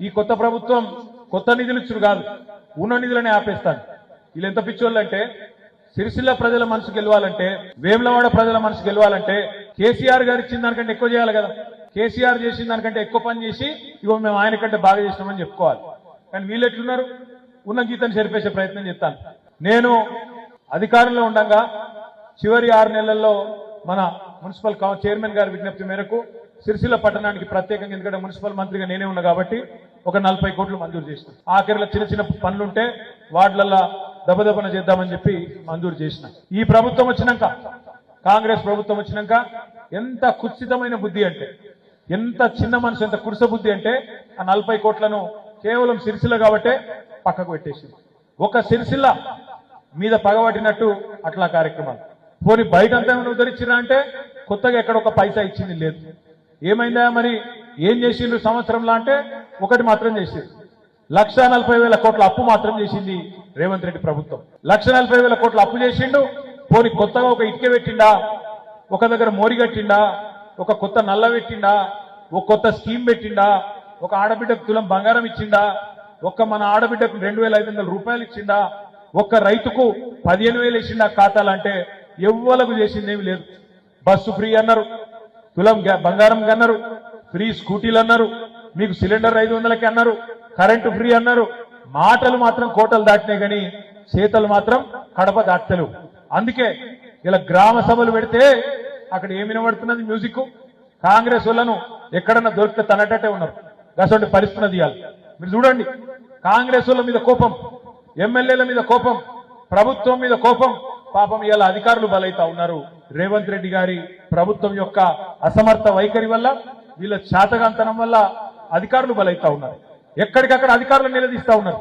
ఈ కొత్త ప్రభుత్వం కొత్త నిధులు ఇచ్చుడు కాదు, ఉన్న నిధులనే ఆపేస్తాను. వీళ్ళు ఎంత పిచ్చోళ్ళు అంటే, సిరిసిల్ల ప్రజల మనసు గెలవాలంటే, వేములవాడ ప్రజల మనసు గెలవాలంటే కేసీఆర్ గారు ఇచ్చిన దానికంటే ఎక్కువ చేయాలి కదా. కేసీఆర్ చేసిన దానికంటే ఎక్కువ పని చేసి ఇగో మేము ఆయన కంటే బాగా చేసినామని చెప్పుకోవాలి. కానీ వీళ్ళు ఎట్లున్నారు, ఉన్న గీతను చెరిపేసే ప్రయత్నం చేస్తాను. నేను అధికారంలో ఉండగా చివరి 6 నెలల్లో మన మున్సిపల్ చైర్మన్ గారి విజ్ఞప్తి మేరకు సిరిసిల్ల పట్టణానికి ప్రత్యేకంగా, ఎందుకంటే మున్సిపల్ మంత్రిగా నేనే ఉన్నా కాబట్టి, ఒక 40 కోట్లు మంజూరు చేసిన. ఆఖరిలో చిన్న చిన్న పనులుంటే వాటిలల్లా దెబ్బదెబ్బన చేద్దామని చెప్పి మంజూరు చేసిన. ఈ ప్రభుత్వం వచ్చినాక, కాంగ్రెస్ ప్రభుత్వం వచ్చినాక ఎంత కుత్సితమైన బుద్ధి అంటే, ఎంత చిన్న మనసు, ఎంత కురుస బుద్ధి అంటే, ఆ 40 కోట్లను కేవలం సిరిసిల్ల కాబట్టే పక్కకు పెట్టేసింది. ఒక సిరిసిల్ల మీద పగబట్టినట్టు అట్లా కార్యక్రమాలు. పోనీ బయట అంతా ఏమైనా ఉద్ధరించినా అంటే కొత్తగా ఎక్కడ ఒక పైసా ఇచ్చింది లేదు. ఏమైందా మరి, ఏం చేసిండ్రు సంవత్సరంలో అంటే ఒకటి మాత్రం చేసింది. 1,40,000 కోట్ల అప్పు మాత్రం చేసింది రేవంత్ రెడ్డి ప్రభుత్వం. 1,40,000 కోట్ల అప్పు చేసిండు. పోనీ కొత్తగా ఒక ఇటుక పెట్టిండా, ఒక దగ్గర మోరి కట్టిండా, ఒక కొత్త నల్ల పెట్టిండా, ఒక కొత్త స్కీమ్ పెట్టిండా, ఒక ఆడబిడ్డకు తులం బంగారం ఇచ్చిండా, ఒక్క మన ఆడబిడ్డకు 2,500 రూపాయలు ఇచ్చిండా, ఒక్క రైతుకు 15,000 ఇచ్చిండా ఖాతాలంటే ఎవ్వలకు చేసిందేమి లేదు. బస్సు ఫ్రీ అన్నారు, తులం బంగారం అన్నారు, ఫ్రీ స్కూటీలు అన్నారు, మీకు సిలిండర్ 500కి అన్నారు, కరెంటు ఫ్రీ అన్నారు. మాటలు మాత్రం కోటలు దాటినాయి కానీ చేతలు మాత్రం కడప దాటలేవు. అందుకే ఇలా గ్రామ సభలు పెడితే అక్కడ ఏమి వినబడుతున్నది మ్యూజిక్. కాంగ్రెస్ వాళ్ళను ఎక్కడన్నా దొరికితే తనటట్టే ఉన్నారు. గసంటి పరిస్థితి తీయాలి. మీరు చూడండి, కాంగ్రెస్ వాళ్ళ మీద కోపం, ఎమ్మెల్యేల మీద కోపం, ప్రభుత్వం మీద కోపం. పాపం ఇలా అధికారులు బలైతా ఉన్నారు. రేవంత్ రెడ్డి గారి ప్రభుత్వం యొక్క అసమర్థ వైఖరి వల్ల, వీళ్ళ శాతగాంతనం వల్ల అధికారులు బలైతా ఉన్నారు. ఎక్కడికక్కడ అధికారులు నిలదీస్తా ఉన్నారు.